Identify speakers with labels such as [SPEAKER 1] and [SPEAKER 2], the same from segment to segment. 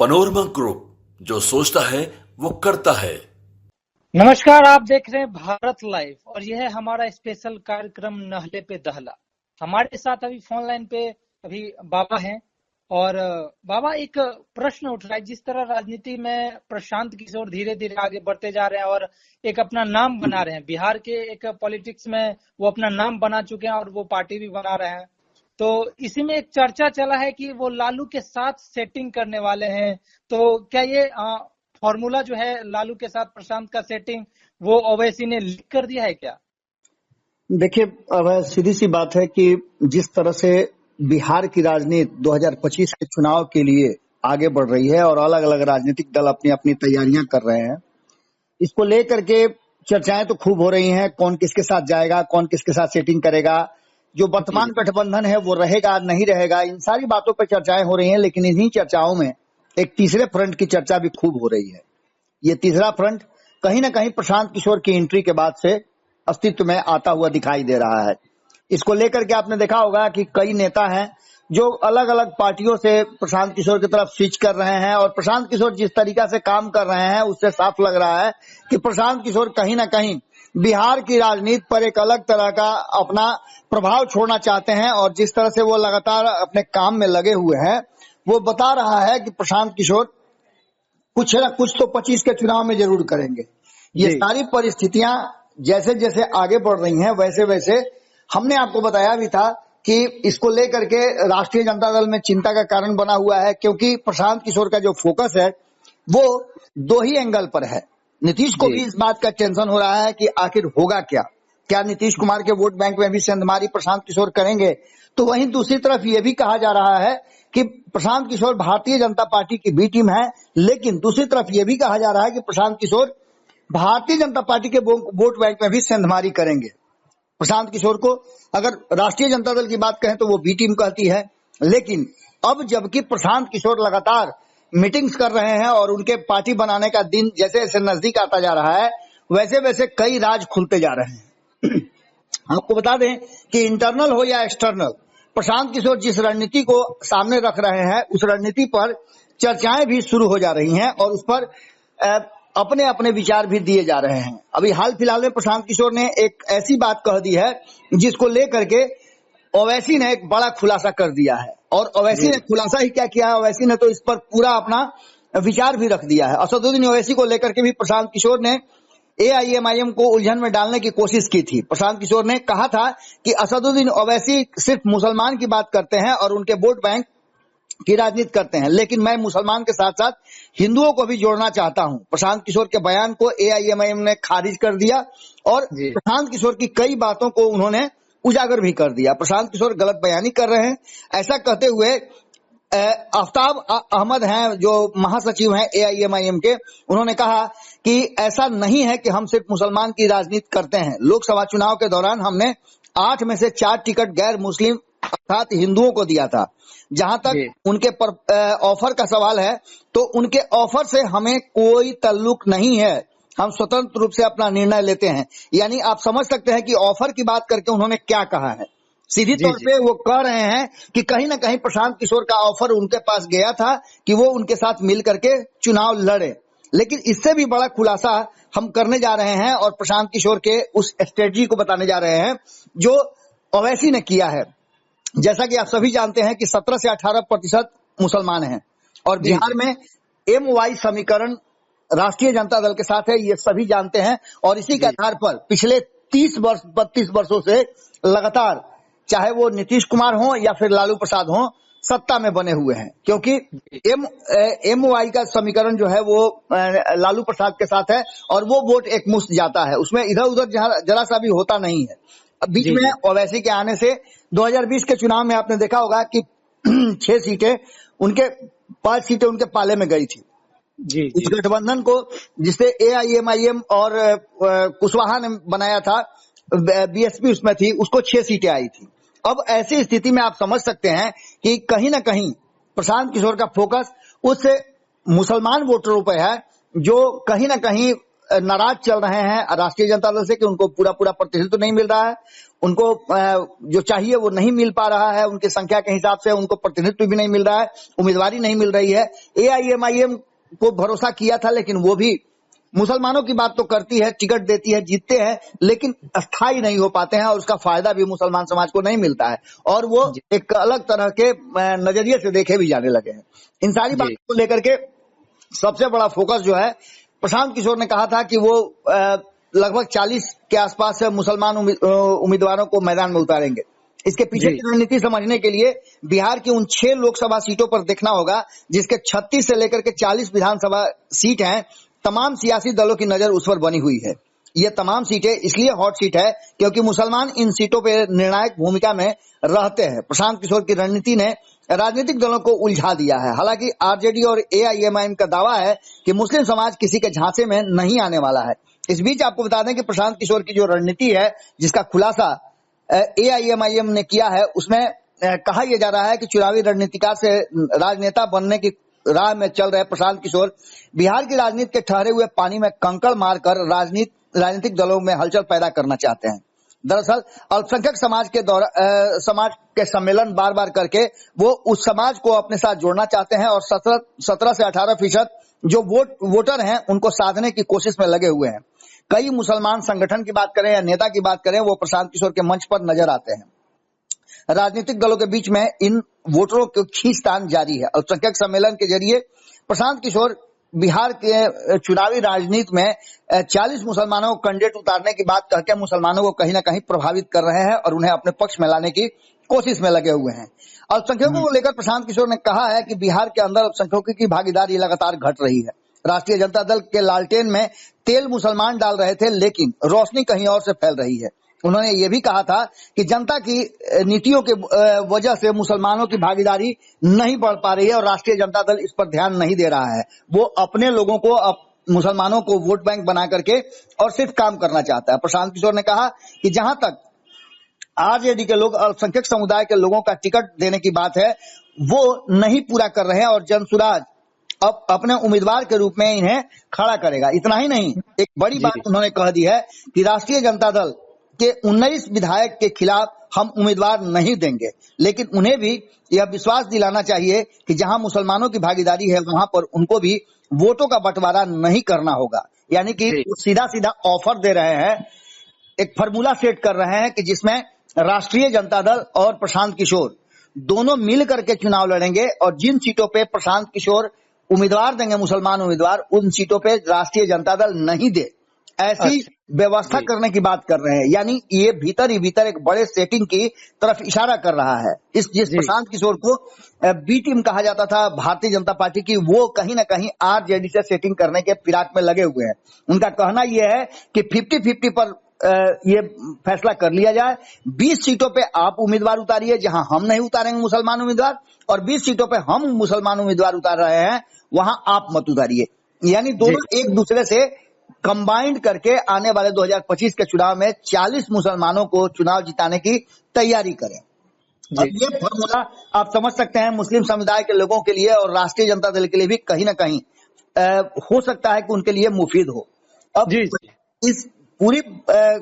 [SPEAKER 1] Panorama group, जो सोचता है वो करता है।
[SPEAKER 2] नमस्कार, आप देख रहे हैं भारत लाइव और यह है हमारा स्पेशल कार्यक्रम नहले पे दहला। हमारे साथ अभी फोन लाइन पे अभी बाबा हैं और बाबा एक प्रश्न उठ रहा है। जिस तरह राजनीति में प्रशांत किशोर धीरे धीरे आगे बढ़ते जा रहे हैं और एक अपना नाम बना रहे हैं, बिहार के एक पॉलिटिक्स में वो अपना नाम बना चुके हैं और वो पार्टी भी बना रहे हैं। तो इसी में एक चर्चा चला है कि वो लालू के साथ सेटिंग करने वाले हैं। तो क्या ये फॉर्मूला जो है लालू के साथ प्रशांत का सेटिंग वो ओवैसी ने लीक कर दिया है क्या?
[SPEAKER 3] देखिए, अब सीधी सी बात है कि जिस तरह से बिहार की राजनीति 2025 के चुनाव के लिए आगे बढ़ रही है और अलग अलग राजनीतिक दल अपनी अपनी तैयारियां कर रहे हैं, इसको लेकर के चर्चाएं तो खूब हो रही हैं। कौन किसके साथ जाएगा, कौन किसके साथ सेटिंग करेगा, जो वर्तमान गठबंधन है वो रहेगा नहीं रहेगा, इन सारी बातों पर चर्चाएं हो रही हैं। लेकिन इन्हीं चर्चाओं में एक तीसरे फ्रंट की चर्चा भी खूब हो रही है। ये तीसरा फ्रंट कहीं ना कहीं प्रशांत किशोर की एंट्री के बाद से अस्तित्व में आता हुआ दिखाई दे रहा है। इसको लेकर के आपने देखा होगा कि कई नेता हैं जो अलग अलग पार्टियों से प्रशांत किशोर की तरफ स्विच कर रहे हैं और प्रशांत किशोर जिस तरीका से काम कर रहे हैं उससे साफ लग रहा है कि प्रशांत किशोर कहीं ना कहीं बिहार की राजनीति पर एक अलग तरह का अपना प्रभाव छोड़ना चाहते हैं। और जिस तरह से वो लगातार अपने काम में लगे हुए हैं, वो बता रहा है कि प्रशांत किशोर कुछ ना कुछ तो 25 के चुनाव में जरूर करेंगे। ये सारी परिस्थितियां जैसे जैसे आगे बढ़ रही हैं वैसे वैसे हमने आपको बताया भी था कि इसको लेकर के राष्ट्रीय जनता दल में चिंता का कारण बना हुआ है, क्योंकि प्रशांत किशोर का जो फोकस है वो दो ही एंगल पर है। नीतीश को भी इस बात का टेंशन हो रहा है कि आखिर होगा क्या नीतीश कुमार के वोट बैंक में भी सेंधमारी प्रशांत किशोर करेंगे। तो वहीं दूसरी तरफ ये भी कहा जा रहा है कि प्रशांत किशोर भारतीय जनता पार्टी की बी टीम है, लेकिन दूसरी तरफ ये भी कहा जा रहा है कि प्रशांत किशोर भारतीय जनता पार्टी के वोट बैंक में भी सेंधमारी करेंगे। प्रशांत किशोर को अगर राष्ट्रीय जनता दल की बात कहें तो वो बी टीम कहती है, लेकिन अब जबकि प्रशांत किशोर लगातार मीटिंग्स कर रहे हैं और उनके पार्टी बनाने का दिन जैसे जैसे नजदीक आता जा रहा है वैसे वैसे कई राज खुलते जा रहे हैं। आपको बता दें कि इंटरनल हो या एक्सटर्नल, प्रशांत किशोर जिस रणनीति को सामने रख रहे हैं उस रणनीति पर चर्चाएं भी शुरू हो जा रही हैं और उस पर अपने अपने विचार भी दिए जा रहे हैं। अभी हाल फिलहाल में प्रशांत किशोर ने एक ऐसी बात कह दी है जिसको लेकर के ओवैसी ने एक बड़ा खुलासा कर दिया है। और ओवैसी ने खुलासा ही क्या किया है, ओवैसी ने तो इस पर पूरा अपना विचार भी रख दिया है। असदुद्दीन ओवैसी को लेकर के भी प्रशांत किशोर ने एआईएमआईएम को उलझन में डालने की कोशिश की थी। प्रशांत किशोर ने कहा था कि असदुद्दीन ओवैसी सिर्फ मुसलमान की बात करते हैं और उनके वोट बैंक की राजनीति करते हैं, लेकिन मैं मुसलमान के साथ साथ हिंदुओं को भी जोड़ना चाहता हूं। प्रशांत किशोर के बयान को एआईएमआईएम ने खारिज कर दिया और प्रशांत किशोर की कई बातों को उन्होंने उजागर भी कर दिया। प्रशांत किशोर गलत बयानी कर रहे हैं, ऐसा कहते हुए आफ्ताब अहमद हैं जो महासचिव हैं एआईएमआईएम के, उन्होंने कहा कि ऐसा नहीं है कि हम सिर्फ मुसलमान की राजनीति करते हैं। लोकसभा चुनाव के दौरान हमने 8 में से 4 टिकट गैर मुस्लिम अर्थात हिंदुओं को दिया था। जहां तक उनके ऑफर का सवाल है तो उनके ऑफर से हमें कोई ताल्लुक नहीं है, हम स्वतंत्र रूप से अपना निर्णय लेते हैं। यानी आप समझ सकते हैं कि ऑफर की बात करके उन्होंने क्या कहा है। सीधी तौर पे वो कह रहे हैं कि कहीं ना कहीं प्रशांत किशोर का ऑफर उनके पास गया था कि वो उनके साथ मिल करके चुनाव लड़े। लेकिन इससे भी बड़ा खुलासा हम करने जा रहे हैं और प्रशांत किशोर के उस स्ट्रेटजी को बताने जा रहे हैं जो ओवैसी ने किया है। जैसा कि आप सभी जानते हैं कि 17 से 18% मुसलमान हैं और बिहार में MY समीकरण राष्ट्रीय जनता दल के साथ है, ये सभी जानते हैं। और इसी के आधार पर पिछले 32 वर्षों से लगातार चाहे वो नीतीश कुमार हो या फिर लालू प्रसाद हो सत्ता में बने हुए हैं, क्योंकि MY का समीकरण जो है वो लालू प्रसाद के साथ है और वो वोट एक मुश्त जाता है, उसमें इधर उधर जरा सा भी होता नहीं है। अब बीच में ओवैसी के आने से 2020 के चुनाव में आपने देखा होगा कि 5 सीटें उनके पाले में गई थी। उस गठबंधन को जिससे एआईएमआईएम और कुशवाहा ने बनाया था, बीएसपी उसमें थी, उसको 6 सीटें आई थी। अब ऐसी स्थिति में आप समझ सकते हैं कि कहीं ना कहीं प्रशांत किशोर का फोकस उस मुसलमान वोटरों पर है जो कहीं ना कहीं नाराज चल रहे हैं राष्ट्रीय जनता दल से कि उनको पूरा प्रतिनिधित्व नहीं मिल रहा है। उनको जो चाहिए वो नहीं मिल पा रहा है, उनकी संख्या के हिसाब से उनको प्रतिनिधित्व भी नहीं मिल रहा है, उम्मीदवारी नहीं मिल रही है। एआईएमआईएम को भरोसा किया था, लेकिन वो भी मुसलमानों की बात तो करती है, टिकट देती है, जीतते हैं, लेकिन अस्थायी नहीं हो पाते हैं और उसका फायदा भी मुसलमान समाज को नहीं मिलता है और वो एक अलग तरह के नजरिए से देखे भी जाने लगे हैं। इन सारी बातों को लेकर के सबसे बड़ा फोकस जो है, प्रशांत किशोर ने कहा था कि वो लगभग 40 के आसपास मुसलमान उम्मीदवारों को मैदान में उतारेंगे। इसके पीछे की रणनीति समझने के लिए बिहार की उन 6 लोकसभा सीटों पर देखना होगा, जिसके 36 से लेकर के 40 विधानसभा सीट हैं। तमाम सियासी दलों की नजर उस पर बनी हुई है। ये तमाम सीटें इसलिए हॉट सीट है क्योंकि मुसलमान इन सीटों पर निर्णायक भूमिका में रहते हैं। प्रशांत किशोर की रणनीति ने राजनीतिक दलों को उलझा दिया है। हालांकि आरजेडी और एआईएमआईएम का दावा है कि मुस्लिम समाज किसी के झांसे में नहीं आने वाला है। इस बीच आपको बता दें कि प्रशांत किशोर की जो रणनीति है, जिसका खुलासा एआईएमआईएम ने किया है, उसमें कहा यह जा रहा है कि चुनावी रणनीतिकार से राजनेता बनने की राह में चल रहे प्रशांत किशोर बिहार की राजनीति के ठहरे हुए पानी में कंकड़ मारकर राजनीतिक दलों में हलचल पैदा करना चाहते हैं। दरअसल अल्पसंख्यक समाज के सम्मेलन बार बार करके वो उस समाज को अपने साथ जोड़ना चाहते हैं और 17 से 18% जो वोटर हैं उनको साधने की कोशिश में लगे हुए हैं। कई मुसलमान संगठन की बात करें या नेता की बात करें, वो प्रशांत किशोर के मंच पर नजर आते हैं। राजनीतिक दलों के बीच में इन वोटरों की खींचतान जारी है। अल्पसंख्यक सम्मेलन के जरिए प्रशांत किशोर बिहार के चुनावी राजनीति में 40 मुसलमानों को कैंडिडेट उतारने की बात कहकर मुसलमानों को कहीं ना कहीं प्रभावित कर रहे हैं और उन्हें अपने पक्ष में लाने की कोशिश में लगे हुए हैं। अल्पसंख्यकों को लेकर प्रशांत किशोर ने कहा है कि बिहार के अंदर अल्पसंख्यकों की भागीदारी लगातार घट रही है। राष्ट्रीय जनता दल के लालटेन में तेल मुसलमान डाल रहे थे, लेकिन रोशनी कहीं और से फैल रही है। उन्होंने ये भी कहा था कि जनता की नीतियों के वजह से मुसलमानों की भागीदारी नहीं बढ़ पा रही है और राष्ट्रीय जनता दल इस पर ध्यान नहीं दे रहा है। वो अपने लोगों को, मुसलमानों को वोट बैंक बना करके और सिर्फ काम करना चाहता है। प्रशांत किशोर ने कहा कि जहां तक आरजेडी के लोग अल्पसंख्यक समुदाय के लोगों का टिकट देने की बात है, वो नहीं पूरा कर रहे हैं और जनसुराज अब अपने उम्मीदवार के रूप में इन्हें खड़ा करेगा। इतना ही नहीं, एक बड़ी बात उन्होंने कह दी है कि राष्ट्रीय जनता दल के 19 विधायक के खिलाफ हम उम्मीदवार नहीं देंगे, लेकिन उन्हें भी यह विश्वास दिलाना चाहिए कि जहां मुसलमानों की भागीदारी है वहां पर उनको भी वोटों का बंटवारा नहीं करना होगा। यानी कि सीधा सीधा ऑफर दे रहे हैं, एक फार्मूला सेट कर रहे हैं कि जिसमें राष्ट्रीय जनता दल और प्रशांत किशोर दोनों मिल करके चुनाव लड़ेंगे और जिन सीटों पे प्रशांत किशोर उम्मीदवार देंगे, मुसलमान उम्मीदवार, उन सीटों पे राष्ट्रीय जनता दल नहीं दे, ऐसी व्यवस्था करने की बात कर रहे हैं। यानी ये भीतर ही भीतर एक बड़े सेटिंग की तरफ इशारा कर रहा है। जिस प्रशांत किशोर को बी टीम कहा जाता था भारतीय जनता पार्टी की, वो कहीं ना कहीं आरजेडी से सेटिंग करने के फिराक में लगे हुए हैं। उनका कहना यह है कि 50-50 पर ये फैसला कर लिया जाए। 20 सीटों पे आप उम्मीदवार उतारिए जहां हम नहीं उतारेंगे मुसलमान उम्मीदवार, और 20 सीटों पे हम मुसलमान उम्मीदवार उतार रहे हैं वहां आप मत उतारिए। यानी दोनों एक दूसरे से कंबाइंड करके आने वाले 2025 के चुनाव में 40 मुसलमानों को चुनाव जिताने की तैयारी करें। अब ये फॉर्मूला आप समझ सकते हैं मुस्लिम समुदाय के लोगों के लिए और राष्ट्रीय जनता दल के लिए भी कहीं ना कहीं हो सकता है कि उनके लिए मुफीद हो। अब इस पूरी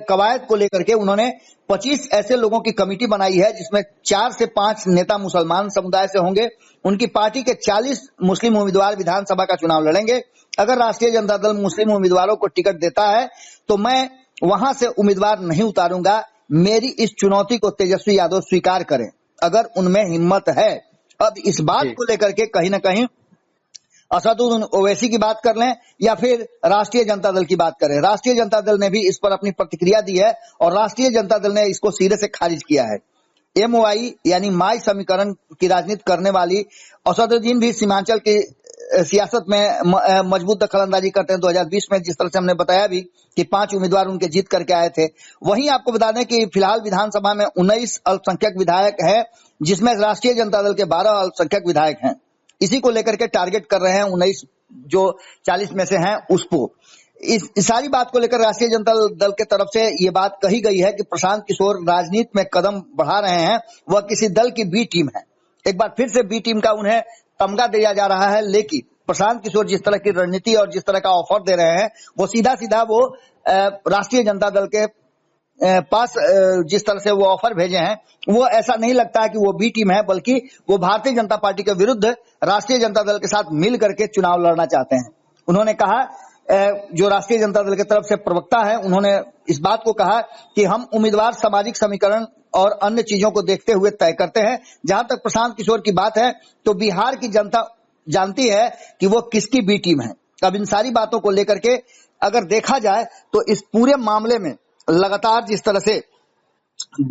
[SPEAKER 3] कवायद को लेकर के उन्होंने 25 ऐसे लोगों की कमेटी बनाई है जिसमें 4 से 5 नेता मुसलमान समुदाय से होंगे। उनकी पार्टी के 40 मुस्लिम उम्मीदवार विधानसभा का चुनाव लड़ेंगे। अगर राष्ट्रीय जनता दल मुस्लिम उम्मीदवारों को टिकट देता है तो मैं वहां से उम्मीदवार नहीं उतारूंगा। मेरी इस चुनौती को तेजस्वी यादव स्वीकार करें अगर उनमें हिम्मत है। अब इस बात को लेकर के कहीं ना कहीं असदुद्दीन ओवैसी की बात कर लें या फिर राष्ट्रीय जनता दल की बात करें, राष्ट्रीय जनता दल ने भी इस पर अपनी प्रतिक्रिया दी है और राष्ट्रीय जनता दल ने इसको सिरे से खारिज किया है। एमओआई यानी माई समीकरण की राजनीति करने वाली असदुद्दीन भी सीमांचल की सियासत में मजबूत दखलंदाजी करते हैं। 2020 में जिस तरह से हमने बताया भी कि 5 उम्मीदवार उनके जीत करके आए थे। वहीं आपको बता दें कि फिलहाल विधानसभा में 19 अल्पसंख्यक विधायक है जिसमें राष्ट्रीय जनता दल के 12 अल्पसंख्यक विधायक हैं। इसी को लेकर के टारगेट कर रहे हैं 19 जो 40 में से हैं उसको। इस सारी बात को लेकर राष्ट्रीय जनता दल के तरफ से ये बात कही गई है कि प्रशांत किशोर राजनीति में कदम बढ़ा रहे हैं, वह किसी दल की बी टीम है। एक बार फिर से बी टीम का उन्हें तमगा दिया जा रहा है, लेकिन प्रशांत किशोर जिस तरह की रणनीति और जिस तरह का ऑफर दे रहे हैं वो सीधा सीधा वो राष्ट्रीय जनता दल के पास जिस तरह से वो ऑफर भेजे हैं, वो ऐसा नहीं लगता है कि वो बी टीम है, बल्कि वो भारतीय जनता पार्टी के विरुद्ध राष्ट्रीय जनता दल के साथ मिल करके चुनाव लड़ना चाहते हैं। उन्होंने कहा, जो राष्ट्रीय जनता दल की तरफ से प्रवक्ता है, उन्होंने इस बात को कहा कि हम उम्मीदवार सामाजिक समीकरण और अन्य चीजों को देखते हुए तय करते हैं। जहां तक प्रशांत किशोर की बात है, तो बिहार की जनता जानती है कि वो किसकी बी टीम है। अब इन सारी बातों को लेकर के अगर देखा जाए तो इस पूरे मामले में लगातार जिस तरह से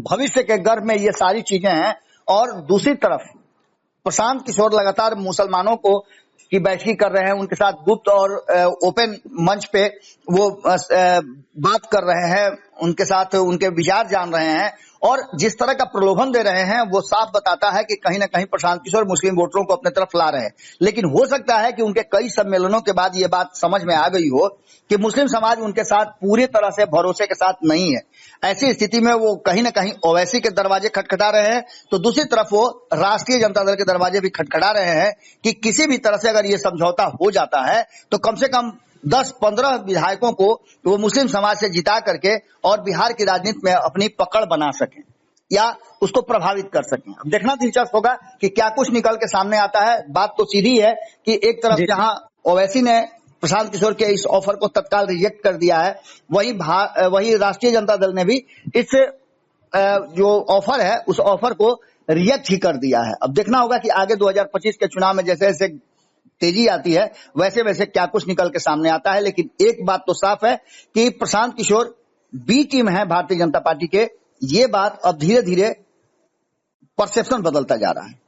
[SPEAKER 3] भविष्य के गर्भ में ये सारी चीजें हैं, और दूसरी तरफ प्रशांत किशोर लगातार मुसलमानों को की बैठकी कर रहे हैं, उनके साथ गुप्त और ओपन मंच पे वो बात कर रहे हैं, उनके साथ उनके विचार जान रहे हैं, और जिस तरह का प्रलोभन दे रहे हैं वो साफ बताता है कि कहीं ना कहीं प्रशांत किशोर मुस्लिम वोटरों को अपने तरफ ला रहे हैं। लेकिन हो सकता है कि उनके कई सम्मेलनों के बाद ये बात समझ में आ गई हो कि मुस्लिम समाज उनके साथ पूरी तरह से भरोसे के साथ नहीं है। ऐसी स्थिति में वो कहीं ना कहीं ओवैसी के दरवाजे खटखटा रहे हैं, तो दूसरी तरफ वो राष्ट्रीय जनता दल के दरवाजे भी खटखटा रहे हैं कि किसी भी तरह से अगर ये समझौता हो जाता है तो कम से कम 10-15 विधायकों को वो मुस्लिम समाज से जिता करके और बिहार की राजनीति में अपनी पकड़ बना सकें या उसको प्रभावित कर सकें। अब देखना दिलचस्प होगा कि क्या कुछ निकल के सामने आता है। बात तो सीधी है कि एक तरफ जहां ओवैसी ने प्रशांत किशोर के इस ऑफर को तत्काल रिजेक्ट कर दिया है, वही राष्ट्रीय जनता दल ने भी इस जो ऑफर है उस ऑफर को रिजेक्ट ही कर दिया है। अब देखना होगा कि आगे 2025 के चुनाव में जैसे जैसे तेजी आती है वैसे वैसे क्या कुछ निकल के सामने आता है। लेकिन एक बात तो साफ है कि प्रशांत किशोर बी टीम है भारतीय जनता पार्टी के। ये बात अब धीरे धीरे परसेप्शन बदलता जा रहा है।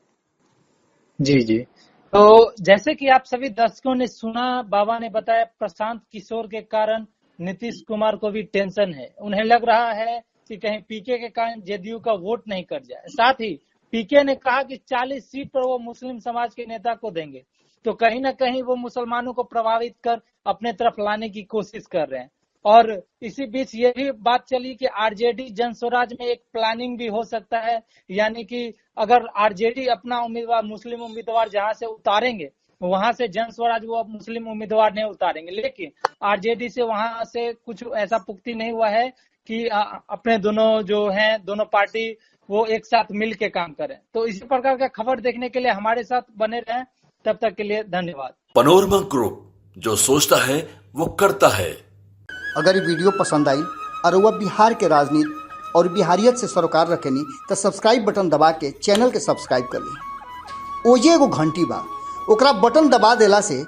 [SPEAKER 2] जी जी, तो जैसे कि आप सभी दर्शकों ने सुना, बाबा ने बताया प्रशांत किशोर के कारण नीतीश कुमार को भी टेंशन है। उन्हें लग रहा है कि कहीं पीके के कारण जेडीयू का वोट नहीं कट जाए। साथ ही पीके ने कहा कि 40 सीट पर वो मुस्लिम समाज के नेता को देंगे, तो कहीं ना कहीं वो मुसलमानों को प्रभावित कर अपने तरफ लाने की कोशिश कर रहे हैं। और इसी बीच ये भी बात चली कि आरजेडी जन स्वराज में एक प्लानिंग भी हो सकता है, यानी कि अगर आरजेडी अपना उम्मीदवार मुस्लिम उम्मीदवार जहां से उतारेंगे वहां से जन स्वराज वो मुस्लिम उम्मीदवार नहीं उतारेंगे। लेकिन आरजेडी से वहां से कुछ ऐसा पुख्ती नहीं हुआ है कि अपने दोनों जो हैं दोनों पार्टी वो एक साथ मिल के काम करें। तो इसी प्रकार का खबर देखने के लिए हमारे साथ बने रहें। तब तक के लिए धन्यवाद।
[SPEAKER 1] पनोरमा ग्रुप, जो सोचता है वो करता है।
[SPEAKER 3] अगर ये वीडियो पसंद आई और वह बिहार के राजनीति और बिहारियत से सरोकार रखेनी तो सब्सक्राइब बटन दबा के चैनल के सब्सक्राइब कर ली। ओजे एगो घंटी बा, ओकरा बटन दबा देला से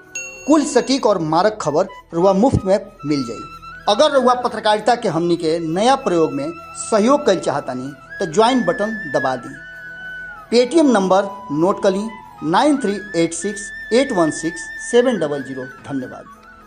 [SPEAKER 3] कुल सटीक और मारक खबर रुआ मुफ्त में मिल जाई। अगर रुआ पत्रकारिता के हमनी के नया प्रयोग में सहयोग कर चाहतानी तो ज्वाइन बटन दबा दी। पेटीएम नंबर नोट कर ली 9386816700। धन्यवाद।